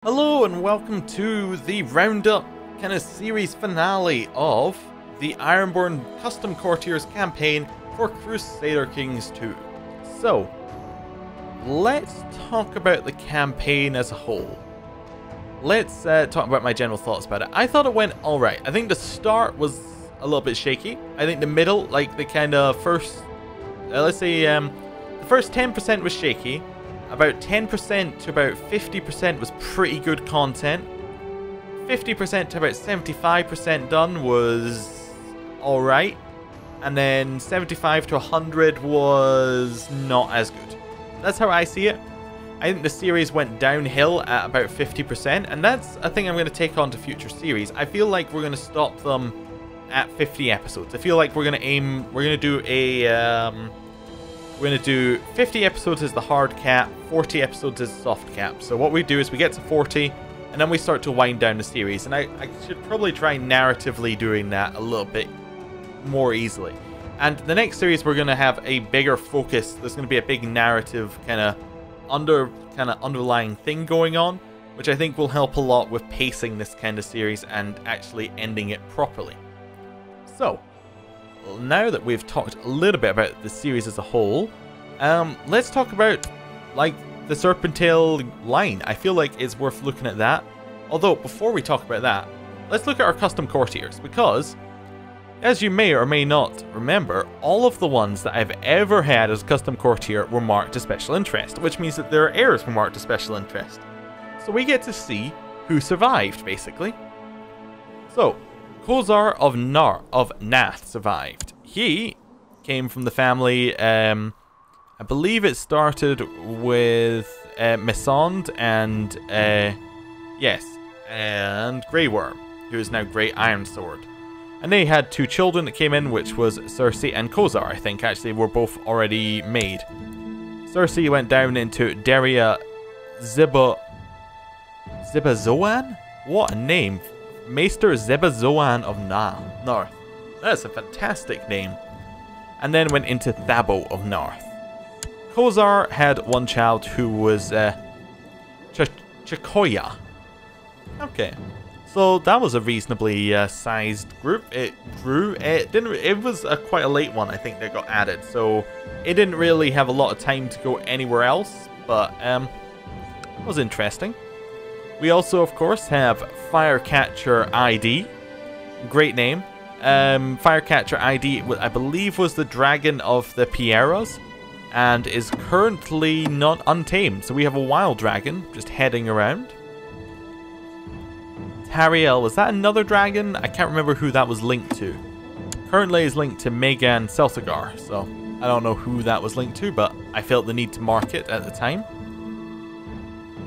Hello and welcome to the roundup kind of series finale of the Ironborn Custom Courtiers campaign for Crusader Kings 2. So, let's talk about the campaign as a whole. Let's talk about my general thoughts about it. I thought it went alright. I think the start was a little bit shaky. I think the middle, like the kind of first, let's say the first 10% was shaky. About 10% to about 50% was pretty good content. 50% to about 75% done was alright. And then 75 to 100 was not as good. That's how I see it. I think the series went downhill at about 50%. And that's a thing I'm going to take on to future series. I feel like we're going to stop them at 50 episodes. I feel like we're going to do a... We're going to do 50 episodes as the hard cap, 40 episodes as soft cap. So what we do is we get to 40, and then we start to wind down the series. And I should probably try narratively doing that a little bit more easily. And the next series, we're going to have a bigger focus. There's going to be a big narrative kind of underlying thing going on, which I think will help a lot with pacing this kind of series and actually ending it properly. So, now that we've talked a little bit about the series as a whole, let's talk about like the Serpentale line. I feel like it's worth looking at that. Although before we talk about that, let's look at our custom courtiers, because as you may or may not remember, all of the ones that I've ever had as custom courtier were marked as special interest, which means that their heirs were marked as special interest. So we get to see who survived, basically. So Crusader of Nath survived. He came from the family, I believe it started with Mesond and, yes, and Grey Worm, who is now Great Ironsword. And they had two children that came in, which was Cersei and Crusader, I think, actually, were both already made. Cersei went down into Daria Zibazoan? What a name. Maester Zibazoan of North. That's a fantastic name. And then went into Thabo of North. Crusader had one child who was Chikoya. Okay, so that was a reasonably sized group. It grew. It was quite a late one, I think, that got added. So it didn't really have a lot of time to go anywhere else, but it was interesting. We also, of course, have Firecatcher ID. Great name. Firecatcher ID, I believe, was the dragon of the Pierras, and is currently not untamed. So we have a wild dragon just heading around. Tariel, was that another dragon? I can't remember who that was linked to. Currently is linked to Megan Celtigar, so I don't know who that was linked to, but I felt the need to mark it at the time.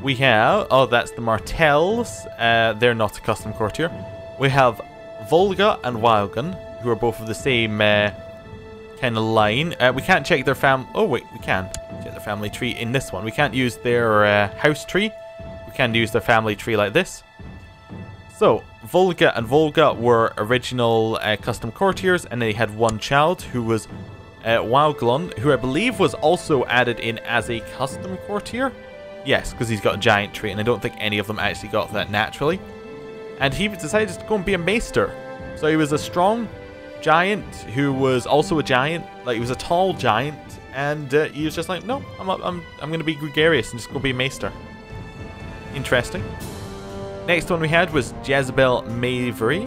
We have, oh, that's the Martells. They're not a custom courtier. We have Volga and Wildgun, who are both of the same kind of line. We can't check their oh wait, we can check their family tree in this one. We can't use their house tree. We can use their family tree like this. So, Volga and Volga were original custom courtiers, and they had one child who was Wildglun, who I believe was also added in as a custom courtier. Yes, because he's got a giant trait, and I don't think any of them actually got that naturally. And he decided to go and be a maester. So he was a strong giant who was also a giant. Like, he was a tall giant, and he was just like, no, I'm going to be gregarious and just go be a maester. Interesting. Next one we had was Jezebel Mavery,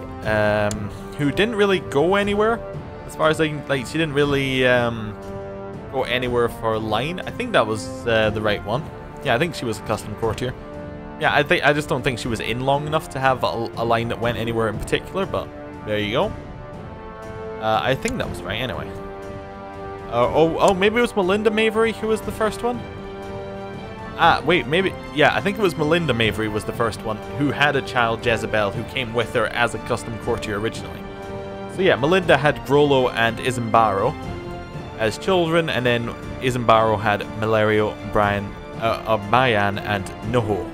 who didn't really go anywhere. As far as like, she didn't really go anywhere for line. I think that was the right one. Yeah, I think she was a custom courtier. Yeah, I just don't think she was in long enough to have a line that went anywhere in particular, but there you go. I think that was right anyway. Oh, maybe it was Melinda Mavery who was the first one? Ah, wait, maybe, yeah, I think it was Melinda Mavery was the first one, who had a child, Jezebel, who came with her as a custom courtier originally. So yeah, Melinda had Grollo and Isambaro as children, and then Isambaro had Malario, Bayan, and Noho.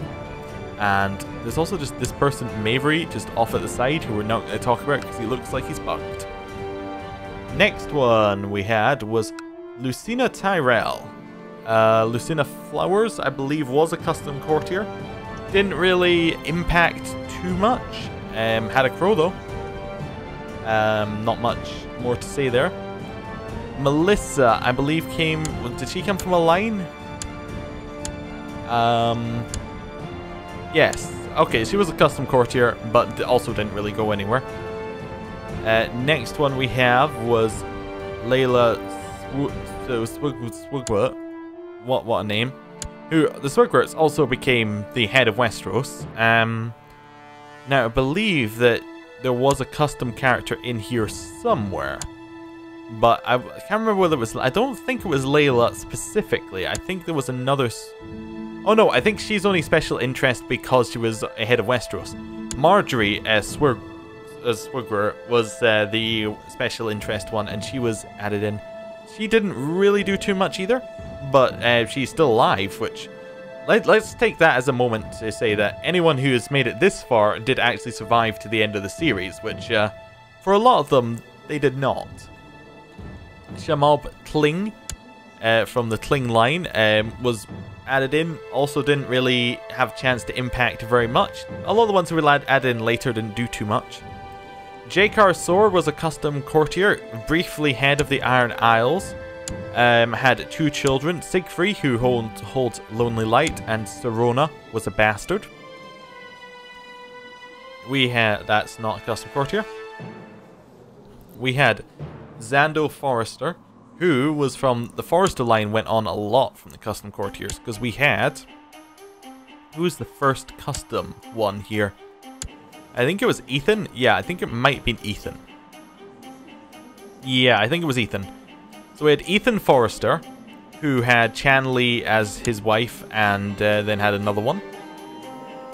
And there's also just this person, Mavery, just off at the side, who we're not going to talk about because he looks like he's bugged. Next one we had was Lucina Tyrell. Lucina Flowers, I believe, was a custom courtier. didn't really impact too much. Had a crow though. Not much more to say there. Melissa, I believe did she come from a line? Yes. Okay, she was a custom courtier, but also didn't really go anywhere. Next one we have was Layla Swigwert. What a name. Who, the Swigwerts also became the head of Westeros. Now, I believe that there was a custom character in here somewhere. But I can't remember whether it was... I don't think it was Layla specifically. I think there was another... Oh no, I think she's only special interest because she was head of Westeros. Marjorie Swigwer was the special interest one, and she was added in. She didn't really do too much either, but she's still alive, which... Let's take that as a moment to say that anyone who has made it this far did actually survive to the end of the series, which for a lot of them, they did not. Shamob Kling from the Kling line was added in, also didn't really have a chance to impact very much. A lot of the ones who were added in later didn't do too much. Jakar Sor was a custom courtier, briefly head of the Iron Isles. Had 2 children, Sigfrey, who holds Lonely Light, and Serona was a bastard. We had... That's not a custom courtier. We had Zando Forrester, who was from the Forrester line, went on a lot from the custom courtiers, because we had... Who was the first custom one here? I think it was Ethan? Yeah, I think it might have been Ethan. Yeah, I think it was Ethan. So we had Ethan Forrester, who had Chanley as his wife, and then had another one.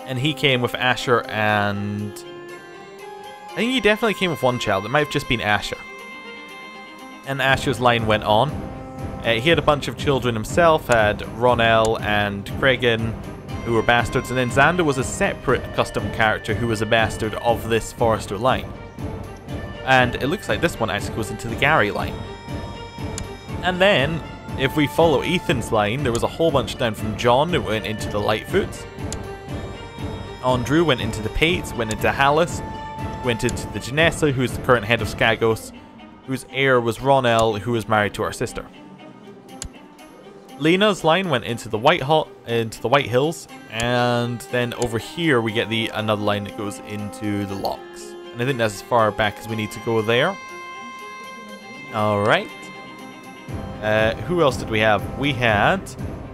And he came with Asher, and... I think he definitely came with one child. It might have just been Asher. And Asher's line went on. He had a bunch of children himself, had Ronell and Cregan, who were bastards, and then Xander was a separate custom character who was a bastard of this Forrester line. And it looks like this one actually goes into the Gary line. And then, if we follow Ethan's line, there was a whole bunch down from John who went into the Lightfoots. Andrew went into the Pates, went into Hallis, went into the Janessa, who's the current head of Skagos, whose heir was Ronell, who was married to our sister. Lena's line went into the White Hills, and then over here we get another line that goes into the Locks. And I think that's as far back as we need to go there. Alright. Who else did we have? We had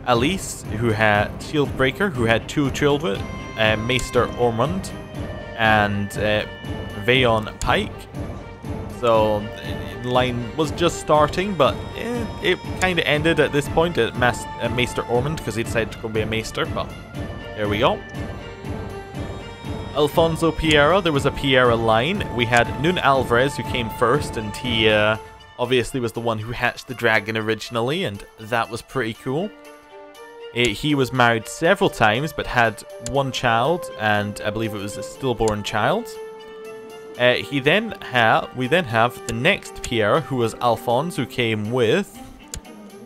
Elise, who had Shieldbreaker, who had 2 children, Maester Ormond and Vayon Pike. So the line was just starting, but it kind of ended at this point at Maester Ormond because he decided to go be a Maester, but there we go. Alfonso Piera, there was a Piera line. We had Nun Alvarez, who came first, and he obviously was the one who hatched the dragon originally, and that was pretty cool. He was married several times, but had 1 child, and I believe it was a stillborn child. We then have the next Piera, who was Alphonse, who came with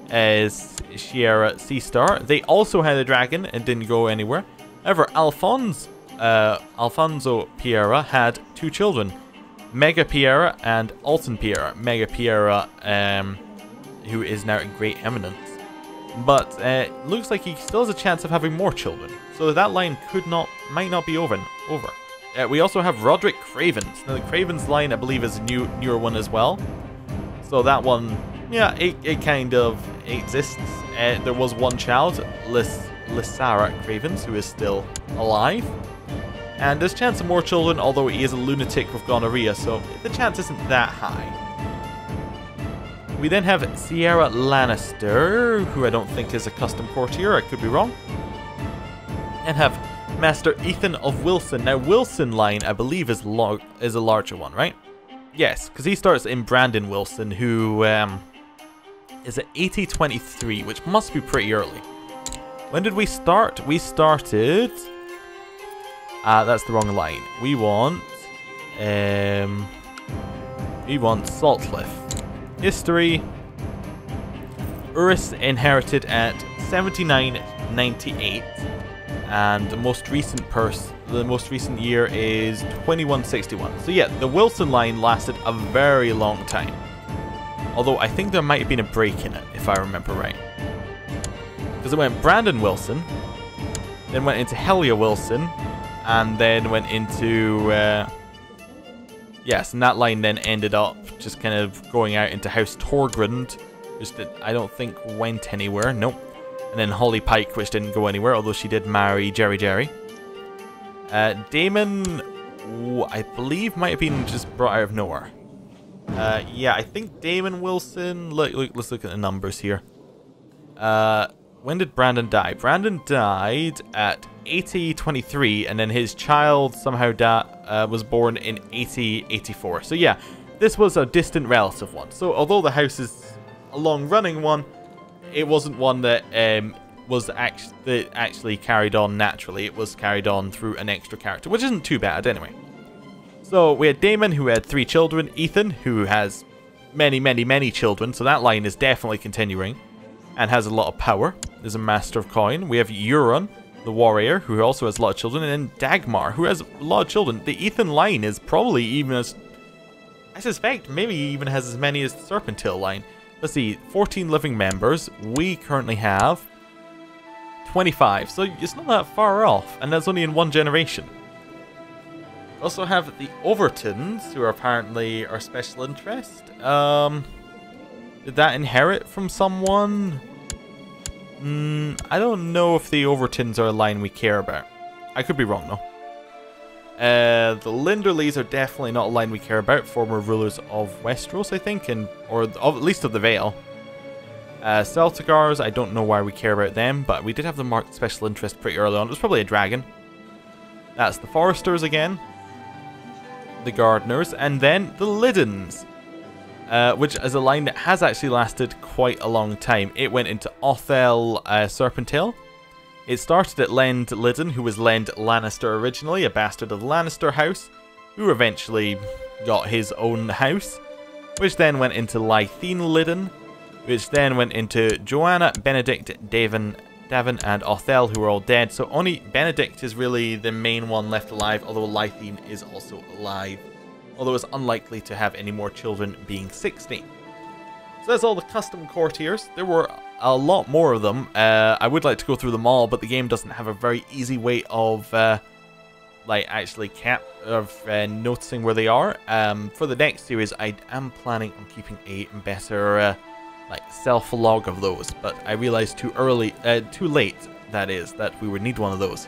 Sierra Seastar. They also had a dragon and didn't go anywhere. However, Alfonso Piera had 2 children, Mega Piera and Alton Piera. Mega Piera, who is now in Great Eminence. But looks like he still has a chance of having more children. So that line might not be over. We also have Roderick Cravens. Now the Cravens line, I believe, is a newer one as well. So that one, yeah, it kind of exists. There was 1 child, Lysara Cravens, who is still alive. And there's a chance of more children, although he is a lunatic with gonorrhea, so the chance isn't that high. We then have Sierra Lannister, who I don't think is a custom courtier, I could be wrong. And have Master Ethan of Wilson. Now, Wilson line, I believe, is a larger one, right? Yes, because he starts in Brandon Wilson, who is at 8023, which must be pretty early. When did we start? We started... that's the wrong line. We want Saltcliff. History. Urus inherited at 7998. And the most recent year is 2161. So yeah, the Wilson line lasted a very long time. Although I think there might have been a break in it, if I remember right. Because it went Brandon Wilson, then went into Helia Wilson, and then went into... yes, and that line then ended up just kind of going out into House Torgrund, which I don't think went anywhere, nope. And then Holly Pike, which didn't go anywhere, although she did marry Jerry. Damon, I believe, might have been just brought out of nowhere. Yeah, I think Damon Wilson... Let's look at the numbers here. When did Brandon die? Brandon died at 8023, and then his child somehow was born in 8084. So yeah, this was a distant relative one. So although the house is a long-running one, it wasn't one that actually carried on naturally. It was carried on through an extra character, which isn't too bad anyway. So we had Damon, who had 3 children. Ethan, who has many children. So that line is definitely continuing and has a lot of power. Is a master of coin. We have Euron, the warrior, who also has a lot of children. And then Dagmar, who has a lot of children. The Ethan line is probably even as... I suspect maybe even has as many as the Serpentale line. Let's see, 14 living members. We currently have 25, so it's not that far off, and that's only in one generation. We also have the Overtons, who are apparently our special interest. Did that inherit from someone? I don't know if the Overtons are a line we care about. I could be wrong, though. The Linderleys are definitely not a line we care about. Former rulers of Westeros, I think, or at least of the Vale. Celticars, I don't know why we care about them, but we did have them marked special interest pretty early on. It was probably a dragon. That's the Foresters again. The Gardeners, and then the Liddens, which is a line that has actually lasted quite a long time. It went into Othel Serpentale. It started at Lend Liddon, who was Lend Lannister originally, a bastard of the Lannister house, who eventually got his own house, which then went into Lythene Liddon, which then went into Joanna, Benedict, Davin, and Othel, who are all dead. So only Benedict is really the main one left alive, although Lythene is also alive, although it's unlikely to have any more children, being 60. So that's all the custom courtiers. There were a lot more of them. I would like to go through them all, but the game doesn't have a very easy way of actually noticing where they are. For the next series, I am planning on keeping a better self-log of those, but I realized too late that we would need one of those.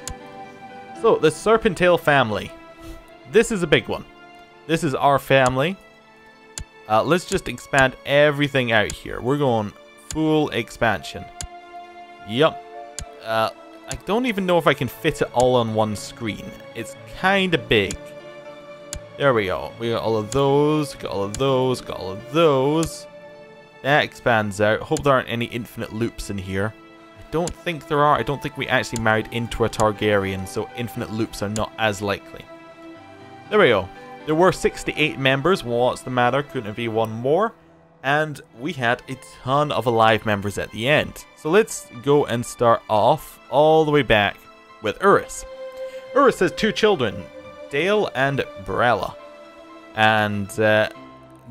So the Serpentale family. This is a big one. This is our family. Let's just expand everything out here. We're going full expansion. Yup. I don't even know if I can fit it all on one screen. It's kind of big. There we go. We got all of those, got all of those, got all of those. That expands out. Hope there aren't any infinite loops in here. I don't think there are. I don't think we actually married into a Targaryen, so infinite loops are not as likely. There we go. There were 68 members. What's the matter? Couldn't it be one more? And we had a ton of alive members at the end. So let's go and start off all the way back with Urus. Urus has 2 children, Dale and Brella. And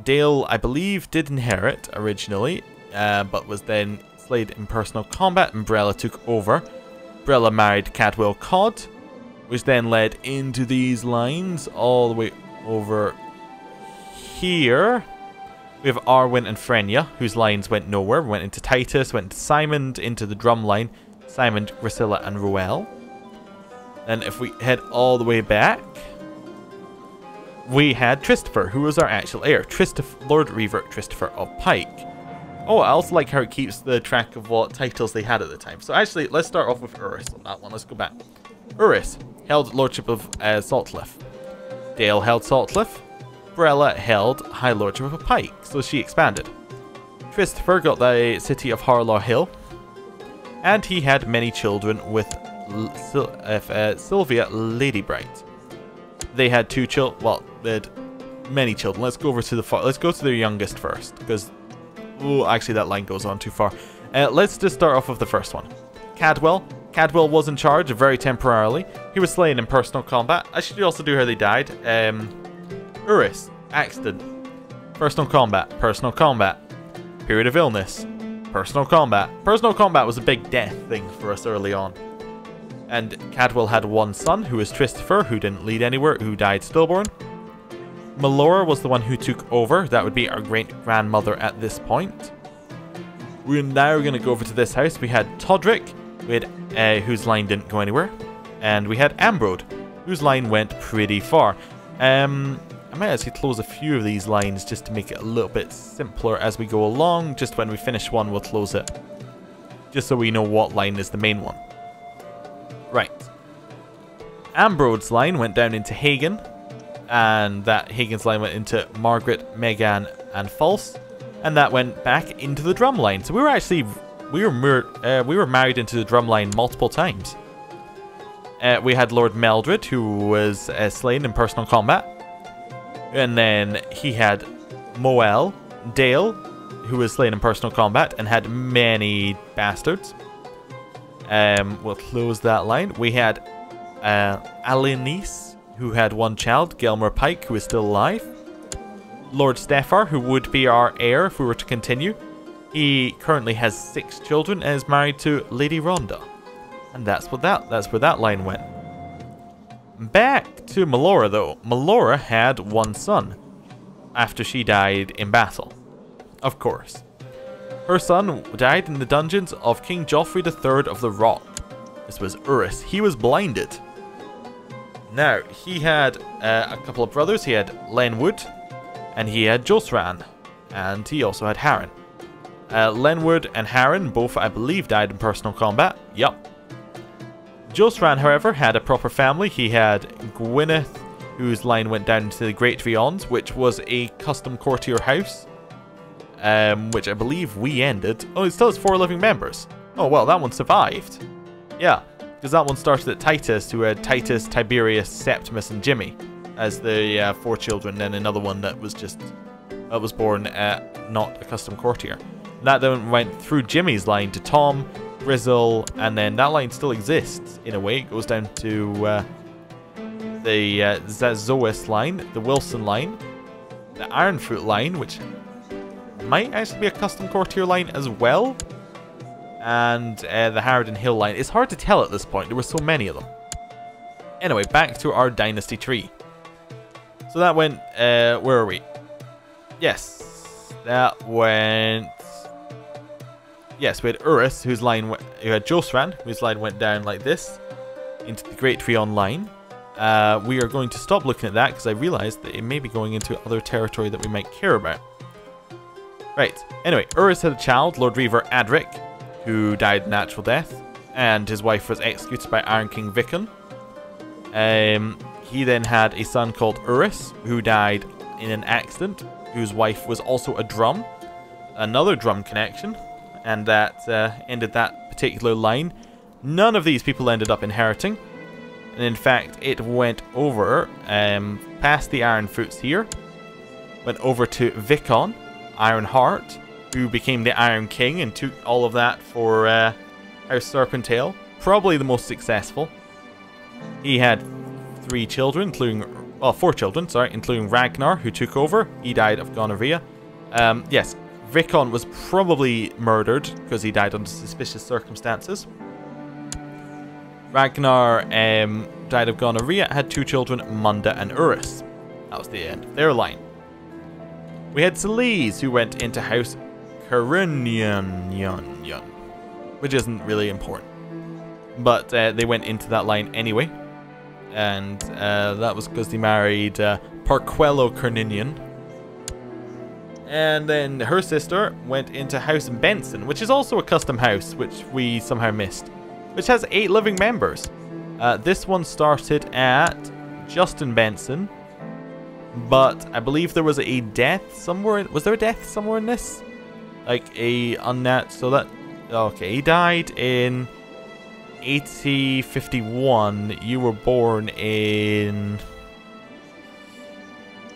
Dale, I believe, did inherit originally, but was then slayed in personal combat, and Brella took over. Brella married Cadwell Cod, which then led into these lines all the way over here. We have Arwen and Frenya, whose lines went nowhere. Went into Titus, went to Simon, into the drum line. Simon, Grisilla, and Ruel. And if we head all the way back, we had Christopher, who was our actual heir. Lord Revert Christopher of Pike. Oh, I also like how it keeps the track of what titles they had at the time. So actually, let's start off with Urus on that one. Let's go back. Urus held Lordship of Saltcliffe. Dale held Saltcliffe. Brella held High Lordship of Pike, so she expanded. Christopher got the city of Harlaw Hill, and he had many children with Sylvia Ladybright. They had 2 children. Well, they had many children. Let's go over to let's go to their youngest first, because actually that line goes on too far. Let's just start off with the first one. Cadwell Cadwell was in charge very temporarily. He was slain in personal combat. I should also do how they died. Urus, accident. Personal combat. Personal combat. Period of illness. Personal combat. Personal combat was a big death thing for us early on. And Cadwell had one son, who was Christopher, who didn't lead anywhere, who died stillborn. Melora was the one who took over. That would be our great-grandmother at this point. We're now going to go over to this house. We had Todrick, whose line didn't go anywhere. And we had Ambrode, whose line went pretty far. I might actually close a few of these lines just to make it a little bit simpler as we go along. Just when we finish one, we'll close it. Just so we know what line is the main one. Right. Ambrode's line went down into Hagen. And that Hagen's line went into Margaret, Megan, and False. And that went back into the drum line. So we were actually... We were married into the drum line multiple times. We had Lord Meldred, who was slain in personal combat. And then he had Moel Dale, who was slain in personal combat and had many bastards. We'll close that line. We had Alinice, who had one child, Gelmer Pike, who is still alive. Lord Steffar, who would be our heir if we were to continue. He currently has 6 children and is married to Lady Rhonda. And that's where that line went. Back to Melora though. Melora had one son after she died in battle. Of course. Her son died in the dungeons of King Joffrey III of the Rock. This was Urus. He was blinded. Now, he had a couple of brothers. He had Lenwood and he had Josran. And he also had Harren. Lenwood and Harren both, I believe, died in personal combat. Yup. Josran, however, had a proper family. He had Gwyneth, whose line went down into the Great Vions, which was a custom courtier house, which I believe we ended. Oh, it still has 4 living members. Oh, well, that one survived. Yeah, because that one started at Titus, who had Titus, Tiberius, Septimus, and Jimmy as the 4 children. Then another one that was was born not a custom courtier. That then went through Jimmy's line to Tom, Grizzle, and then that line still exists in a way. It goes down to the Zazois line, the Wilson line, the Ironfoot line, which might actually be a custom courtier line as well, and the Harridan Hill line. It's hard to tell at this point. There were so many of them. Anyway, back to our dynasty tree. So that went, where are we? Yes, that went... Yes, we had Urus, who had Josran, whose line went down like this, into the Great Vion line. We are going to stop looking at that because I realized that it may be going into other territory that we might care about. Right, anyway, Urus had a child, Lord Reaver Adric, who died natural death, and his wife was executed by Iron King Vikon. He then had a son called Urus, who died in an accident, whose wife was also a drum, another drum connection. And that ended that particular line. None of these people ended up inheriting. And in fact, it went over past the Ironfoots here. Went over to Vikon, Ironheart, who became the Iron King and took all of that for House Serpentale. Probably the most successful. He had 3 children, including... Well, 4 children, sorry, including Ragnar, who took over. He died of gonorrhea. Yes. Vikon was probably murdered because he died under suspicious circumstances. Ragnar died of gonorrhea, had 2 children, Munda and Urus. That was the end of their line. We had Celise, who went into House Carunion, which isn't really important. But they went into that line anyway. And that was because they married Parquello Carninian. And then her sister went into House Benson, which is also a custom house, which we somehow missed, which has 8 living members. This one started at Justin Benson, but I believe there was a death somewhere. Was there a death somewhere in this? Like a unnat. So that okay, he died in 8051. You were born in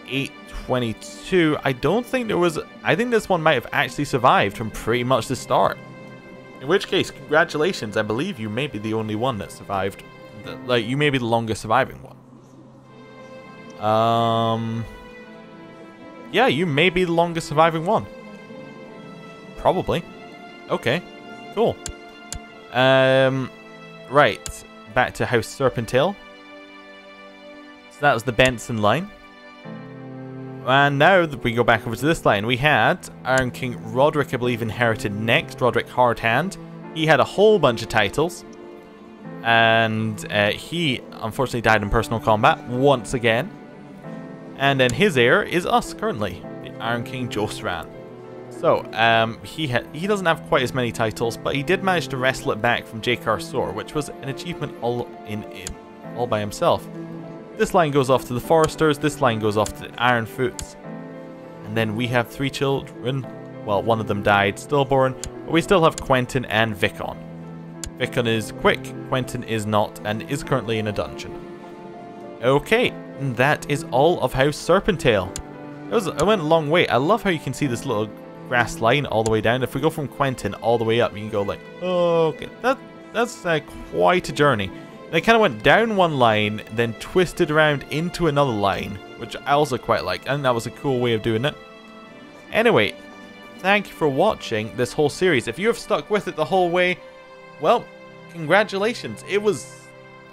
822. I don't think there was... I think this one might have actually survived from pretty much the start. In which case, congratulations, I believe you may be the only one that survived. Like, you may be the longest surviving one. Yeah, you may be the longest surviving one. Probably. Okay, cool. Right, back to House Serpentale. So that was the Benson line. And now that we go back over to this line, we had Iron King Roderick, I believe, inherited next. Roderick Hardhand. He had a whole bunch of titles. And he unfortunately died in personal combat once again. And then his heir is us currently, the Iron King Josran. So, he doesn't have quite as many titles, but he did manage to wrestle it back from J. Sor, which was an achievement all by himself. This line goes off to the Foresters, this line goes off to the Ironfoots. And then we have 3 children. Well, one of them died stillborn, but we still have Quentin and Vicon. Vicon is quick, Quentin is not, and is currently in a dungeon. Okay, and that is all of House Serpentale. It went a long way. I love how you can see this little grass line all the way down. If we go from Quentin all the way up, you can go like, oh, okay, that's quite a journey. And I kind of went down one line, then twisted around into another line, which I also quite like, and that was a cool way of doing it. Anyway, thank you for watching this whole series. If you have stuck with it the whole way, well, congratulations.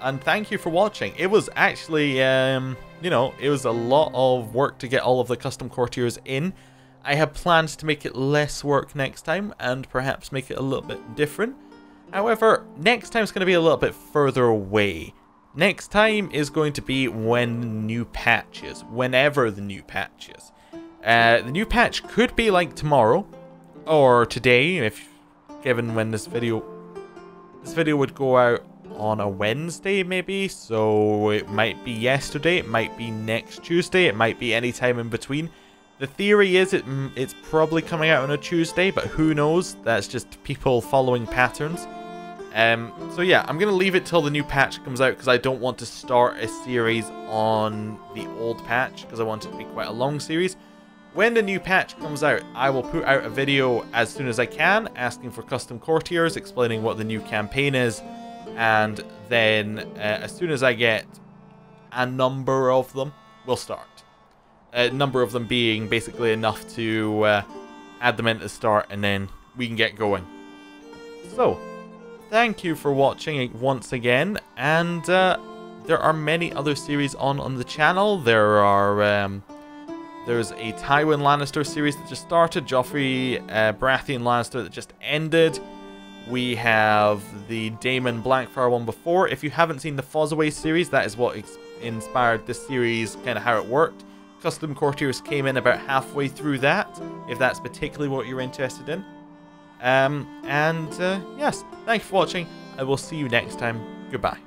And thank you for watching. It was actually, you know, it was a lot of work to get all of the custom courtiers in. I have plans to make it less work next time, and perhaps make it a little bit different. However, next time is going to be a little bit further away. Next time is going to be when the new patch is. Whenever the new patch is. The new patch could be like tomorrow. Or today, if given when this video would go out on a Wednesday maybe. So it might be yesterday, it might be next Tuesday, it might be any time in between. The theory is it's probably coming out on a Tuesday, but who knows? That's just people following patterns. So yeah, I'm going to leave it till the new patch comes out because I don't want to start a series on the old patch because I want it to be quite a long series. When the new patch comes out, I will put out a video as soon as I can, asking for custom courtiers, explaining what the new campaign is, and then as soon as I get a number of them, we'll start. A number of them being basically enough to add them in at the start, and then we can get going. So, thank you for watching once again, and there are many other series on the channel. There are there's a Tywin Lannister series that just started, Joffrey Baratheon Lannister that just ended. We have the Daemon Blackfire one before. If you haven't seen the Fozzaway series, that is what inspired this series, kind of how it worked. Custom courtiers came in about halfway through that, if that's particularly what you're interested in. Yes, thanks for watching. I will see you next time. Goodbye.